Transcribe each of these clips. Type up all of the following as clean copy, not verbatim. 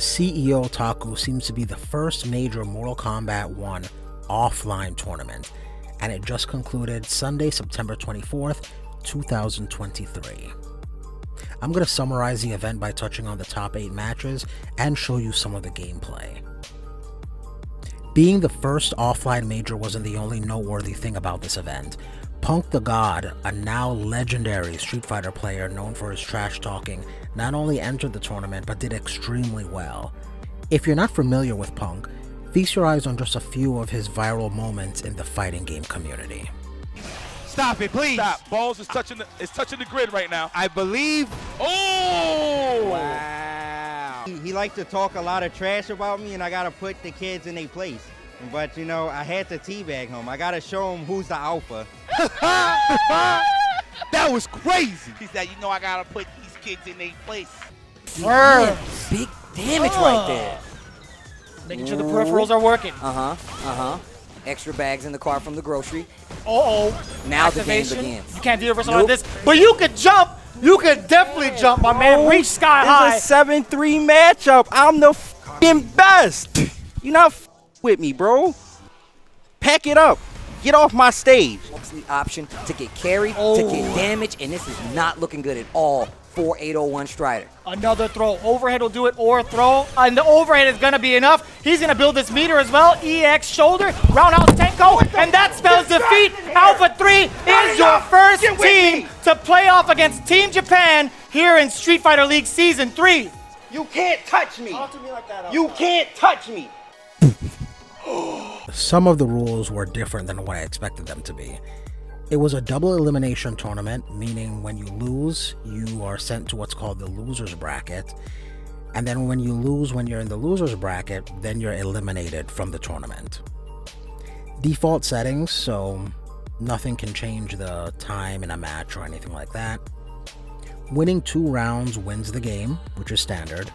CEO Taku seems to be the first major Mortal Kombat 1 offline tournament, and it just concluded Sunday, September 24th, 2023. I'm going to summarize the event by touching on the top 8 matches and show you some of the gameplay. Being the first offline major wasn't the only noteworthy thing about this event. Punk the God, a now legendary Street Fighter player known for his trash talking, not only entered the tournament but did extremely well. If you're not familiar with Punk, feast your eyes on just a few of his viral moments in the fighting game community. Stop it, please. Stop. Balls is touching the grid right now. I believe. Oh! Wow. He liked to talk a lot of trash about me, and I got to put the kids in their place. But, you know, I had to teabag him. I got to show him who's the alpha. That was crazy. He said, you know, I got to put these kids in their place. Big damage right there. Making sure the peripherals are working. Extra bags in the car from the grocery. Uh-oh. Now Activation. the game begins. You can't do reversal on this, but you could jump. You could definitely jump, my man. Reach sky high. It's a 7-3 matchup. I'm the f***ing best. You're not with me, bro. Pack it up. Get off my stage. What's the option to get carried, to get damage, and this is not looking good at all for 801 Stryker. Another throw. Overhead will do it, or throw. And the overhead is going to be enough. He's going to build this meter as well. EX shoulder, roundhouse Tenko, and that spells defeat. Alpha 3 is your first team to play off against Team Japan here in Street Fighter League Season 3. You can't touch me. You can't touch me. Some of the rules were different than what I expected them to be. It was a double elimination tournament, meaning when you lose, you are sent to what's called the loser's bracket. And then when you lose when you're in the loser's bracket, then you're eliminated from the tournament. Default settings, so nothing can change the time in a match or anything like that. Winning 2 rounds wins the game, which is standard.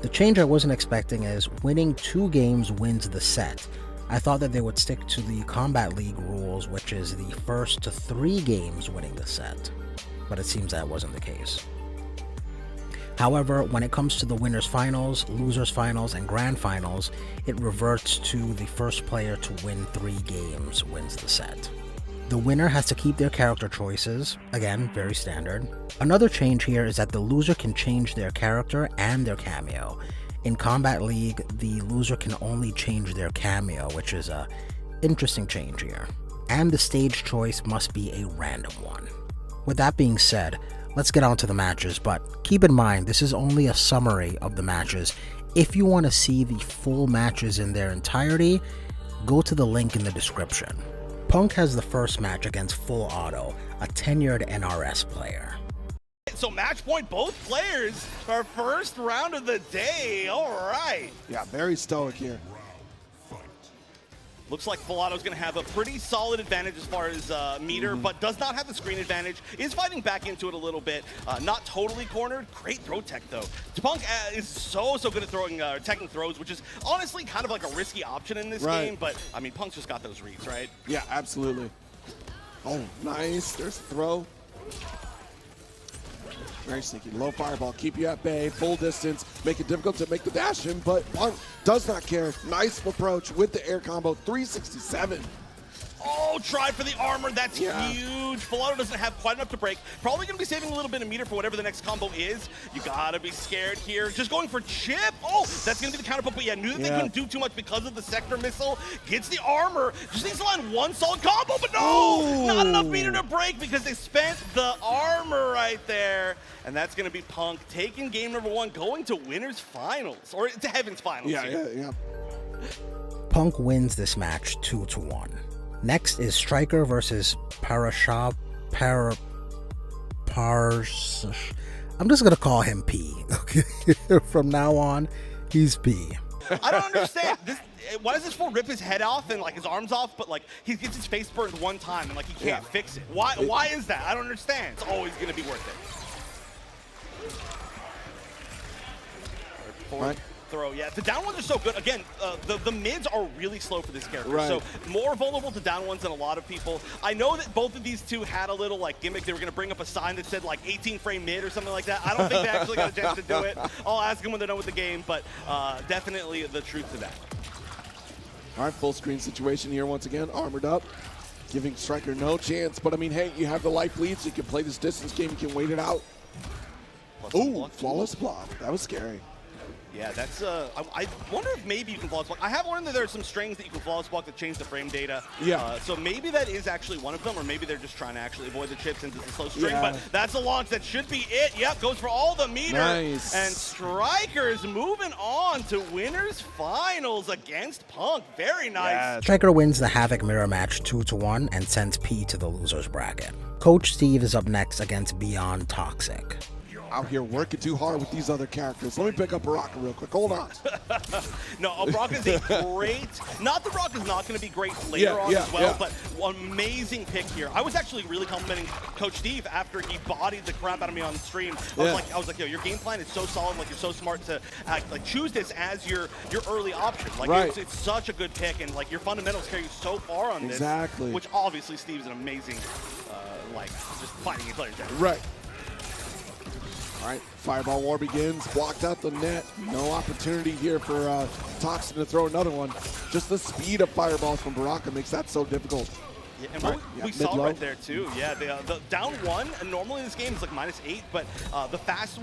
The change I wasn't expecting is winning 2 games wins the set. I thought that they would stick to the Combat League rules, which is the first to 3 games winning the set, but it seems that wasn't the case. However, when it comes to the winners finals, losers finals, and grand finals, it reverts to the first player to win 3 games wins the set. The winner has to keep their character choices, again, very standard. Another change here is that the loser can change their character and their cameo. In Combat League, the loser can only change their cameo, which is a interesting change here. And the stage choice must be a random one. With that being said, let's get on to the matches, but keep in mind this is only a summary of the matches. If you want to see the full matches in their entirety, go to the link in the description. Punk has the first match against FullAuto, a tenured NRS player. So match point, both players, our first round of the day. All right. Yeah, very stoic here. Looks like FullAuto's going to have a pretty solid advantage as far as meter, but does not have the screen advantage. Is fighting back into it a little bit. Not totally cornered. Great throw tech, though. Punk is so good at throwing, teching throws, which is honestly kind of like a risky option in this game. But, I mean, Punk's just got those reads, right? Yeah, absolutely. Oh, nice. There's a throw. Very sneaky. Low fireball, keep you at bay, full distance, make it difficult to make the dash in, but Punk does not care. Nice approach with the air combo, 367. Oh, tried for the armor. That's huge. FullAuto doesn't have quite enough to break. Probably going to be saving a little bit of meter for whatever the next combo is. You got to be scared here. Just going for chip. Oh, that's going to be the counter poke. But yeah, knew that they couldn't do too much because of the Sektor missile. Gets the armor. Just needs to land one solid combo, but no! Not enough meter to break because they spent the armor right there. And that's going to be Punk taking game number 1, going to winners finals. Or to heaven's finals. Yeah. Punk wins this match 2-1. Next is Stryker versus ParsaHP. I'm just gonna call him P. Okay, from now on, he's P. I don't understand. Why does this fool rip his head off and like his arms off, but like he gets his face burned one time and like he can't fix it? Why is that? I don't understand. It's always gonna be worth it. Right. throw. Yeah, the down ones are so good. Again, the mids are really slow for this character, Right. so more vulnerable to down ones than a lot of people. I know that both of these two had a little like gimmick. They were going to bring up a sign that said like 18 frame mid or something like that. I don't think they actually got a chance to do it. I'll ask them when they're done with the game, but definitely the truth to that. All right, full screen situation here once again, armored up, giving Stryker no chance. But I mean, hey, you have the life lead, so you can play this distance game. You can wait it out. Ooh, flawless block. That was scary. Yeah, that's, I wonder if maybe you can flawless block. I have learned that there are some strings that you can flawless block that change the frame data. Yeah. So maybe that is actually one of them, or maybe they're just trying to actually avoid the chip since it's a slow string. Yeah. But that's a launch. That should be it. Yep, goes for all the meter. Nice. And Stryker's moving on to winners finals against Punk. Very nice. Stryker wins the Havik mirror match 2-1 and sends P to the losers bracket. Coach Steve is up next against BeyondToxin. Out here working too hard with these other characters. Let me pick up Baraka real quick. Hold on. No, Baraka's a great, not that Baraka's not going to be great later on as well, but amazing pick here. I was actually really complimenting Coach Steve after he bodied the crap out of me on stream. I was like, yo, your game plan is so solid, like you're so smart to choose this as your early option. Like it's such a good pick, and like your fundamentals carry you so far on this. Exactly. Which obviously Steve's an amazing, just fighting player. Right. All right, fireball war begins. Blocked out the net. No opportunity here for Toxin to throw another one. Just the speed of fireballs from Baraka makes that so difficult. Yeah, and what we saw right there too. Yeah, the down one. And normally this game is like -8, but one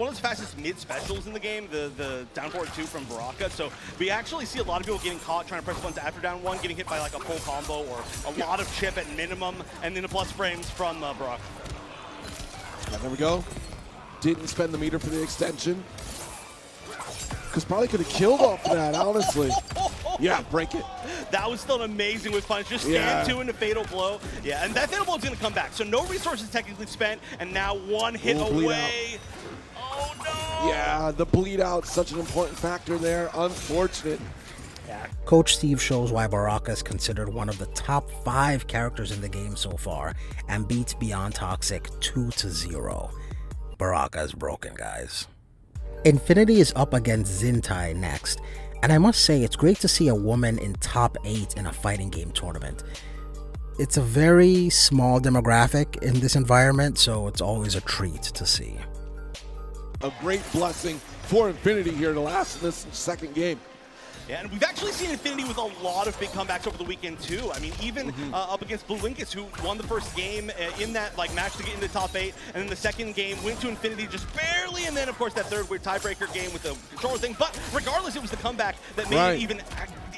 of the fastest mid specials in the game, the down forward 2 from Baraka. So we actually see a lot of people getting caught trying to press buttons after down 1, getting hit by like a full combo or a lot of chip at minimum, and then the plus frames from Baraka. Yeah, there we go. Didn't spend the meter for the extension. Because probably could have killed off that, honestly. Yeah, break it. That was still amazing with punch. Just stand 2 into fatal blow. Yeah, and that fatal blow is going to come back. So no resources technically spent, and now one hit away. Oh, no. Yeah, the bleed out, such an important factor there. Unfortunate. Coach Steve shows why Baraka is considered one of the top 5 characters in the game so far and beats BeyondToxin 2-0. Baraka is broken, guys. Infinitii is up against Zintai next, and I must say it's great to see a woman in top 8 in a fighting game tournament. It's a very small demographic in this environment, so it's always a treat to see. A great blessing for Infinitii here to last in this second game. Yeah, and we've actually seen Infinitii with a lot of big comebacks over the weekend too. I mean, even up against Blue Linkus, who won the first game in that match to get into the top 8, and then the second game went to Infinitii just barely, and then of course that third weird tiebreaker game with the controller thing. But regardless, it was the comeback that made it even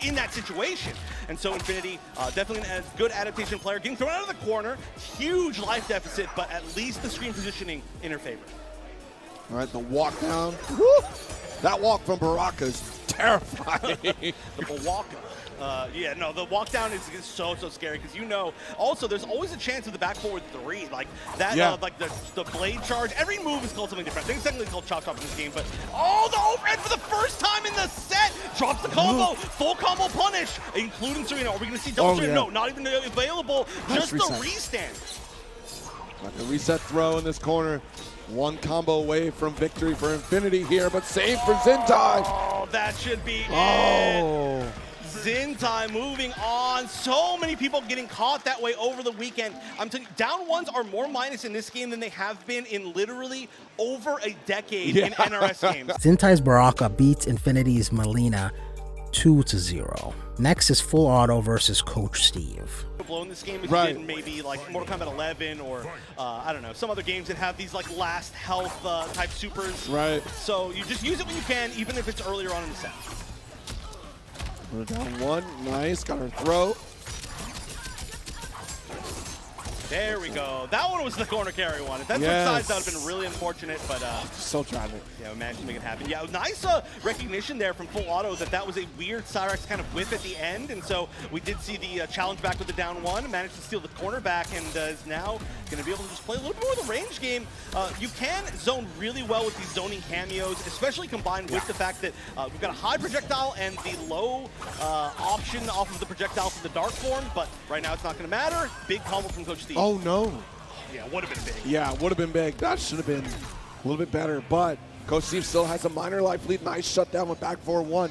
in that situation. And so Infinitii, definitely a good adaptation player, getting thrown out of the corner, huge life deficit, but at least the screen positioning in her favor. All right, the walk down. Woo! That walk from Baraka is terrifying. The walk. The walk down is so scary because also there's always a chance of the back forward 3 like that. Like the blade charge. Every move is called something different. I think it's technically called chop chop in this game, but the overhead for the first time in the set drops the combo, full combo punish, including Sareena. Are we going to see double Sareena? No, not even available. Just the restand. Like a reset throw in this corner. One combo away from victory for Infinitii here, but save for Zintai. Oh, that should be it. Zintai moving on. So many people getting caught that way over the weekend. I'm telling you, down ones are more minus in this game than they have been in literally over a decade in NRS games. Zintai's Baraka beats Infinitii's Mileena 2-0. Next is FullAuto versus Coach Steve. Blow in this game if you did maybe like Mortal Kombat 11 or I don't know, some other games that have these like last health type supers. So you just use it when you can, even if it's earlier on in the set. We're down 1, nice, got her throw. There we go. That one was the corner carry one. If that's size, that would have been really unfortunate, but so tragic. Yeah, we managed to make it happen. Yeah, nice recognition there from FullAuto that was a weird Cyrax kind of whiff at the end, and so we did see the challenge back with the down 1, managed to steal the corner back, and is now going to be able to just play a little bit more of the range game. You can zone really well with these zoning cameos, especially combined with the fact that we've got a high projectile and the low option off of the projectile for the dark form, but right now it's not going to matter. Big combo from Coach Steve. Oh no. Yeah, would have been big. Yeah, would have been big. That should have been a little bit better, but Coach Steve still has a minor life lead. Nice shutdown with back 4-1.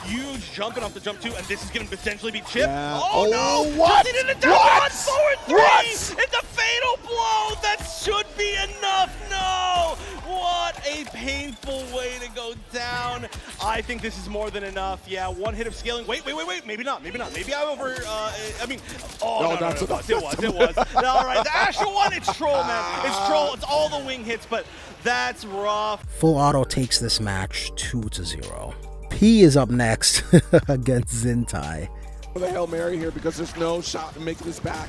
Huge jumping off the jump two, and this is going to potentially be Chip. Yeah. Oh, no! What? Just needed a down What? one, forward three! What? It's a fatal blow! That should be enough! No! What a painful way to go down. I think this is more than enough. Yeah, one hit of scaling. Wait. Maybe not. Maybe I over, I mean, no, that's it was. All right, the Ashrah one, it's Troll, man. It's Troll, it's all the wing hits, but that's rough. FullAuto takes this match 2-0. P is up next against Zintai. For the Hail Mary here because there's no shot in making this back.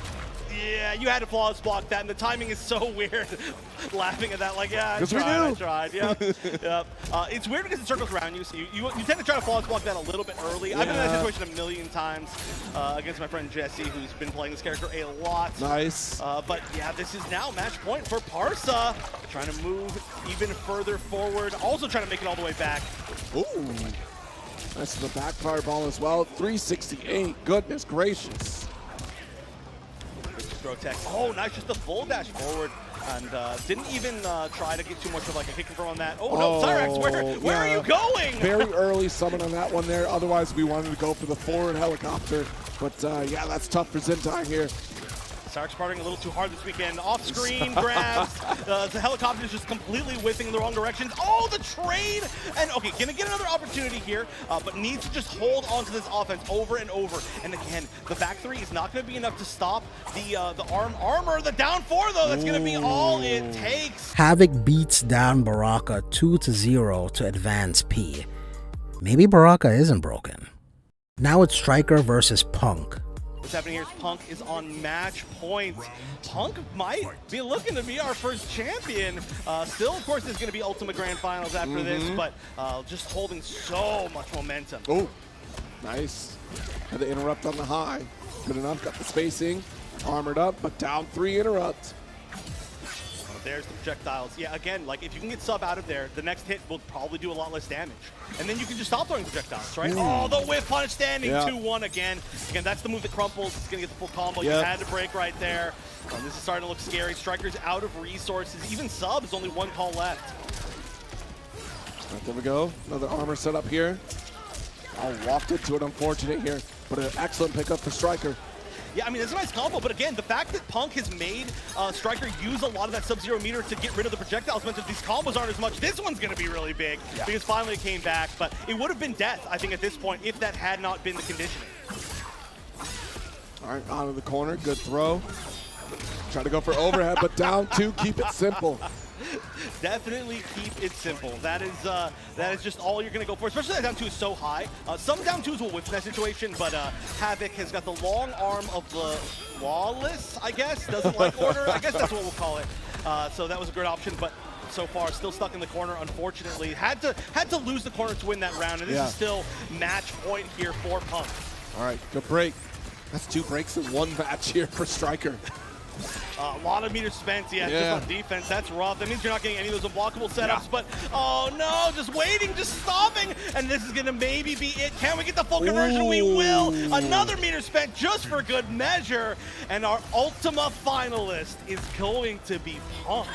Yeah, you had to flawless block that, and the timing is so weird. Laughing at that, like, yeah, I tried. Yep. It's weird because it circles around you, so you tend to try to flawless block that a little bit early. Yeah. I've been in that situation a million times against my friend Jesse, who's been playing this character a lot. Nice. But yeah, this is now match point for Parsa. Trying to move even further forward, also trying to make it all the way back. Ooh. That's the back fireball as well. 368. Goodness gracious. Throw tech. Oh, nice. Just a full dash forward. And didn't even try to get too much of like a kick confirm on that. Oh, no, Cyrax, where are you going? Very early summon on that one there. Otherwise, we wanted to go for the forward helicopter. But yeah, that's tough for Zintai here. Cyrax partying a little too hard this weekend. Off-screen grabs. The helicopter is just completely whipping in the wrong direction. Oh, the trade! And okay, gonna get another opportunity here, but needs to just hold on to this offense over and over. And again, the back three is not gonna be enough to stop the armor. The down four though, that's gonna be all it takes. Havik beats down Baraka 2-0 to advance P. Maybe Baraka isn't broken. Now it's Stryker versus Punk. What's happening here is Punk is on match point. Punk might be looking to be our first champion. Still, of course, there's going to be Ultimate Grand Finals after this, but just holding so much momentum. Oh, nice. Had to interrupt on the high. Good enough, got the spacing. Armored up, but down 3 interrupt. There's the projectiles. Yeah, again, like if you can get sub out of there, the next hit will probably do a lot less damage. And then you can just stop throwing projectiles, right? Oh, the whiff punish standing, 2-1 again. Again, that's the move that crumples. It's gonna get the full combo. You had to break right there. This is starting to look scary. Stryker's out of resources. Even sub is only 1 call left. Right, there we go. Another armor set up here. I walked into it, unfortunate here, but an excellent pickup for Stryker. Yeah, I mean, it's a nice combo, but again, the fact that Punk has made Stryker use a lot of that Sub-Zero meter to get rid of the projectiles meant that these combos aren't as much. This one's going to be really big because finally it came back, but it would have been death, I think, at this point if that had not been the conditioning. All right, out of the corner, good throw. Try to go for overhead, but down 2, keep it simple. Definitely keep it simple. That is just all you're going to go for, especially that down 2 is so high. Some down 2s will whiff in that situation, but Havik has got the long arm of the flawless, I guess. Doesn't like order. I guess that's what we'll call it. So that was a great option, but so far still stuck in the corner, unfortunately. Had to lose the corner to win that round, and this is still match point here for Punk. All right, good break. That's 2 breaks in 1 match here for Stryker. A lot of meters spent, just on defense. That's rough. That means you're not getting any of those unblockable setups, but oh no, just waiting, just stopping, and this is gonna maybe be it. Can we get the full conversion? We will. Another meter spent just for good measure, and our Ultima finalist is going to be Punk.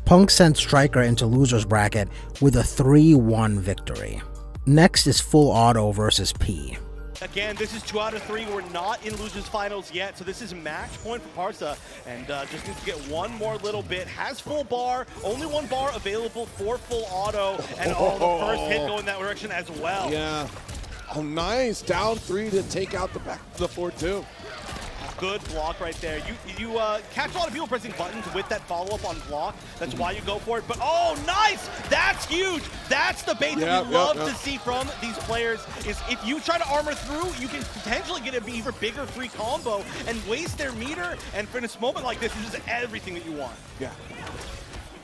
Punk sent Stryker into loser's bracket with a 3-1 victory. Next is FullAuto versus P. Again, this is 2 out of 3. We're not in losers finals yet, so this is match point for Parsa, and just needs to get one more little bit. Has full bar, only 1 bar available for FullAuto, and the first hit going that direction as well. Yeah. Oh, nice. Down 3 to take out the back of the 4-2. Good block right there. You catch a lot of people pressing buttons with that follow-up on block. That's why you go for it. But oh, nice! That's huge. That's the bait that we love to see from these players. Is if you try to armor through, you can potentially get an even bigger free combo and waste their meter. And for this moment like this, this is everything that you want. Yeah.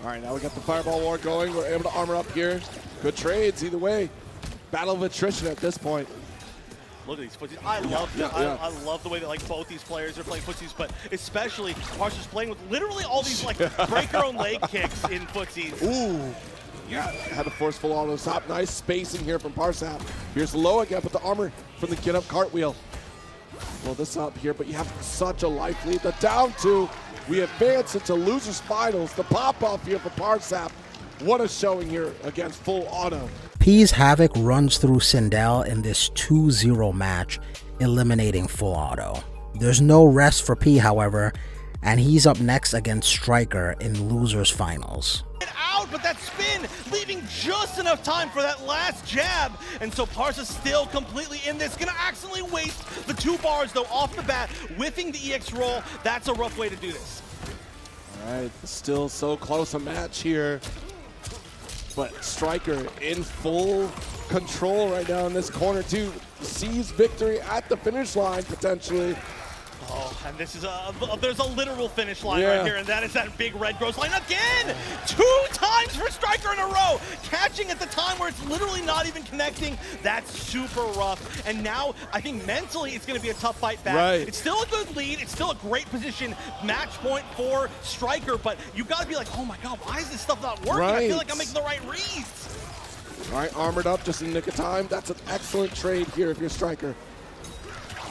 All right, now we got the fireball war going. We're able to armor up here. Good trades either way. Battle of attrition at this point. Look at these footsies. I love them. I love the way that like both these players are playing footsies, but especially Parsa's playing with literally all these like break your own leg kicks in footsies. Ooh. Yeah, had a forceful auto stop. Nice spacing here from ParsaHP. Here's low again, but the armor from the get up cartwheel. Blow this up here, but you have such a life lead. The down 2. We advance into losers finals. The pop off here for ParsaHP. What a showing here against FullAuto. P's Havik runs through Sindel in this 2-0 match, eliminating FullAuto. There's no rest for P, however, and he's up next against Stryker in losers finals. Out, but that spin leaving just enough time for that last jab, and so Parsa's still completely in this. Gonna accidentally waste the 2 bars though off the bat, whiffing the EX roll. That's a rough way to do this. All right, still so close a match here, but Stryker in full control right now in this corner too. Sees victory at the finish line potentially. Oh, and this is there's a literal finish line right here, and that is that big red gross line again! 2 times for Stryker in a row! Catching at the time where it's literally not even connecting. That's super rough. And now, I think mentally, it's going to be a tough fight back. Right. It's still a good lead. It's still a great position, match point for Stryker, but you got to be like, oh my god, why is this stuff not working? I feel like I'm making the right reads. All right, armored up just in the nick of time. That's an excellent trade here if you're Stryker.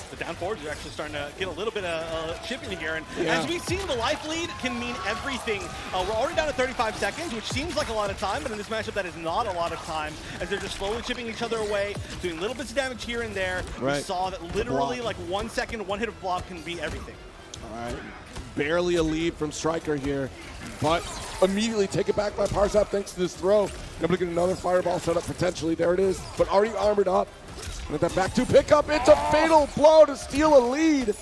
The down forwards are actually starting to get a little bit of chipping here, and as we've seen, the life lead can mean everything. We're already down to 35 seconds, which seems like a lot of time, but in this matchup, that is not a lot of time, as they're just slowly chipping each other away, doing little bits of damage here and there. We saw that literally like 1 second, 1 hit of block can be everything. All right, barely a lead from Stryker here, but immediately taken back by ParsaHP thanks to this throw. Able to get another fireball set up potentially. There it is, but already armored up. With that back 2 pickup, it's a fatal blow to steal a lead.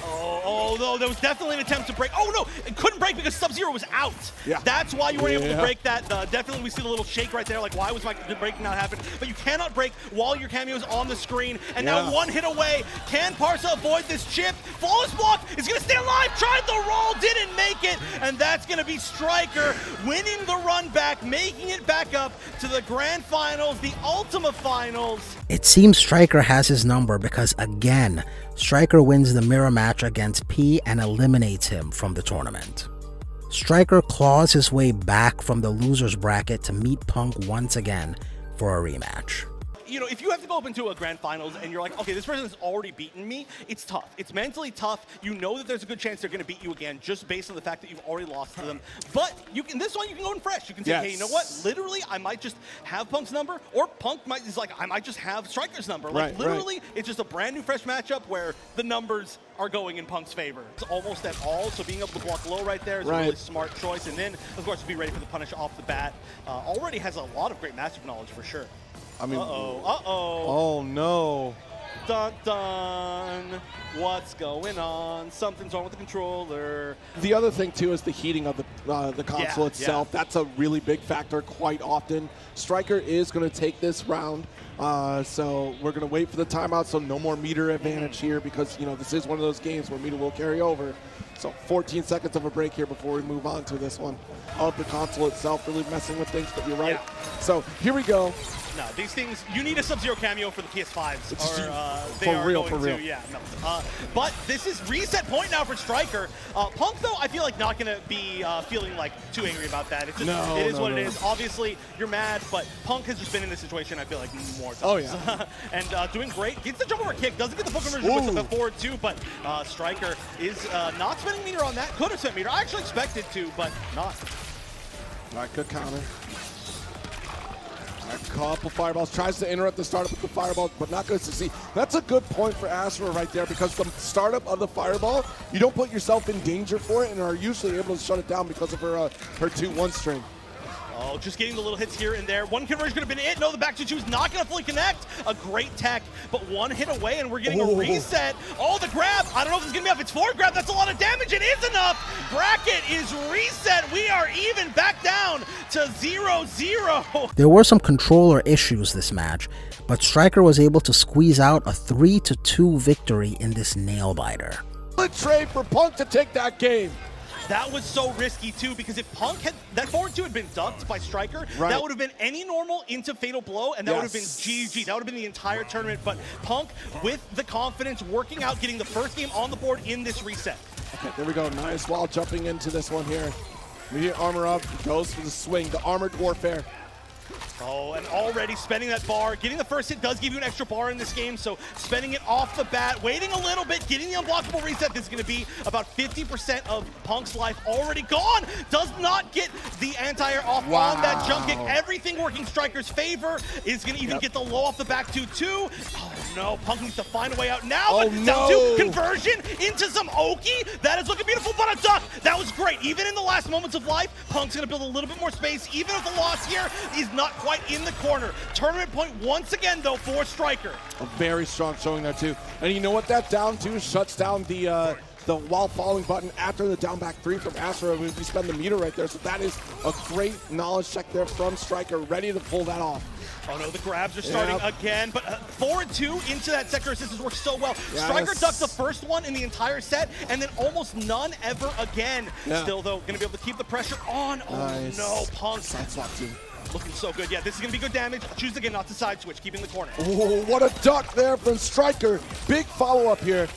Oh, no, there was definitely an attempt to break. Oh, no, it couldn't break because Sub-Zero was out. Yeah. That's why you weren't able to break that. Definitely, we see the little shake right there, like, why was my break not happen? But you cannot break while your cameo is on the screen. And now 1 hit away. Can Parsa avoid this chip? Flawless block is going to stay alive. Tried the roll, didn't make it. And that's going to be Stryker winning the run back, making it back up to the grand finals, the Ultima finals. It seems Stryker has his number because, again, Stryker wins the mirror match against P and eliminates him from the tournament. Stryker claws his way back from the losers bracket to meet Punk once again for a rematch. You know, if you have to go up into a grand finals and you're like, okay, this person has already beaten me, it's tough. It's mentally tough. You know that there's a good chance they're going to beat you again just based on the fact that you've already lost to them. But you can, this one, you can go in fresh. You can say, hey, you know what? Literally, I might just have Punk's number, or Punk might is like, I might just have Stryker's number. Like, literally, it's just a brand new fresh matchup where the numbers are going in Punk's favor. It's almost at all, so being able to block low right there is a really smart choice. And then, of course, be ready for the punish off the bat. Already has a lot of great matchup knowledge for sure. I mean, oh no. Dun dun. What's going on? Something's wrong with the controller. The other thing too is the heating of the console itself. That's a really big factor quite often. Stryker is going to take this round. So we're going to wait for the timeout, so no more meter advantage here, because, you know, this is one of those games where meter will carry over. So 14 seconds of a break here before we move on to this one. Of the console itself, really messing with things, but you're right. So here we go. No, these things, you need a Sub-Zero cameo for the PS5s. Or, they for are real, going for real. to, yeah, no. But this is reset point now for Stryker. Punk, though, I feel like not going to be feeling like too angry about that. It's just, it is what it is. Obviously, you're mad, but Punk has just been in this situation, I feel like, more times. Oh, yeah. And doing great. Gets the jump over kick. Doesn't get the full conversion with the forward, too, but Stryker is not spending meter on that. Could have spent meter. I actually expected to, but not. All right, good counter. A couple fireballs, tries to interrupt the startup with the fireball, but not going to succeed. That's a good point for Ashrah right there, because the startup of the fireball, you don't put yourself in danger for it and are usually able to shut it down because of her 2-1 string. Oh, just getting the little hits here and there. One conversion could have been it. No, the back 2-2 is not going to fully connect. A great tech, but 1 hit away, and we're getting a reset. Oh, the grab. I don't know if it's going to be enough. It's forward grab. That's a lot of damage. It is enough. Bracket is reset. We are even back down to 0-0. There were some controller issues this match, but Stryker was able to squeeze out a 3-2 victory in this nail-biter. Good trade for Punk to take that game. That was so risky, too, because if Punk had, that forward 2 had been ducked by Stryker, that would have been any normal into Fatal Blow, and that would have been GG. That would have been the entire tournament. But Punk, with the confidence, working out, getting the first game on the board in this reset. Okay, there we go. Nice wall jumping into this one here. Immediate armor up, goes for the swing, the armored warfare. Oh, and already spending that bar. Getting the first hit does give you an extra bar in this game, so spending it off the bat, waiting a little bit, getting the unblockable reset. This is going to be about 50% of Punk's life already gone. Does not get the anti-air off on that jump kick. Everything working Stryker's favor. Is going to even get the low off the back 2-2. Oh no, Punk needs to find a way out now, but down to conversion into some Oki. That is looking beautiful, but a duck. That was great. Even in the last moments of life, Punk's going to build a little bit more space. Even if the loss here is not quite in the corner. Tournament point once again, though, for Stryker. A very strong showing there, too. And you know what that down to shuts down the while falling button after the down back 3 from Ashrah. We spend the meter right there. So that is a great knowledge check there from Stryker, ready to pull that off. Oh no, the grabs are starting again, but 4-2 into that sector assist has worked so well. Stryker ducked the first one in the entire set, and then almost none ever again. Still, though, going to be able to keep the pressure on. Oh no, Punk. Side swap too. Looking so good. Yeah, this is going to be good damage. Choose again not to side switch, keeping the corner. Oh, what a duck there from Stryker. Big follow-up here.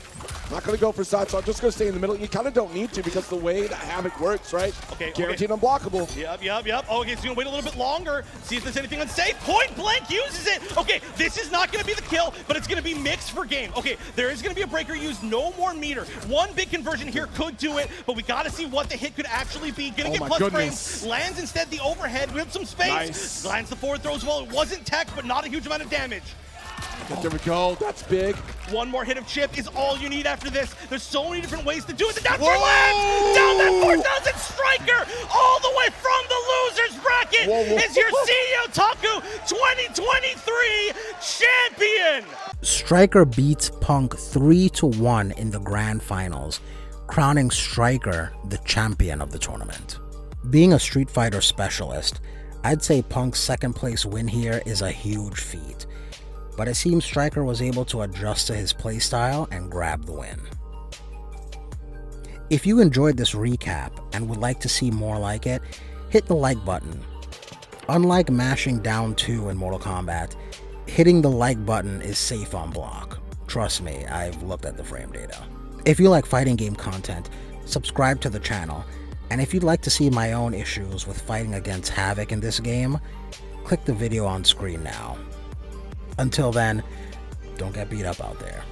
Not going to go for side, so I'm just going to stay in the middle. You kind of don't need to because the way that Havik works, right? Okay. Guaranteed unblockable. Yep. Oh, okay, so you're going to wait a little bit longer, see if there's anything unsafe. Point blank uses it. Okay, this is not going to be the kill, but it's going to be mixed for game. Okay, there is going to be a breaker used, no more meter. One big conversion here could do it, but we got to see what the hit could actually be. Going to get plus frames. Lands instead the overhead with some space. Nice. Lands the forward throw as well. It wasn't tech, but not a huge amount of damage. There we go. That's big. One more hit of chip is all you need after this. There's so many different ways to do it. The down four lands! Down that 4,000 Stryker! All the way from the losers bracket is your CEO Taku 2023 champion! Stryker beats Punk 3-1 in the grand finals, crowning Stryker the champion of the tournament. Being a Street Fighter specialist, I'd say Punk's second place win here is a huge feat. But it seems Stryker was able to adjust to his playstyle and grab the win. If you enjoyed this recap and would like to see more like it, hit the like button. Unlike mashing down 2 in Mortal Kombat, hitting the like button is safe on block. Trust me, I've looked at the frame data. If you like fighting game content, subscribe to the channel, and if you'd like to see my own issues with fighting against Havik in this game, click the video on screen now. Until then, don't get beat up out there.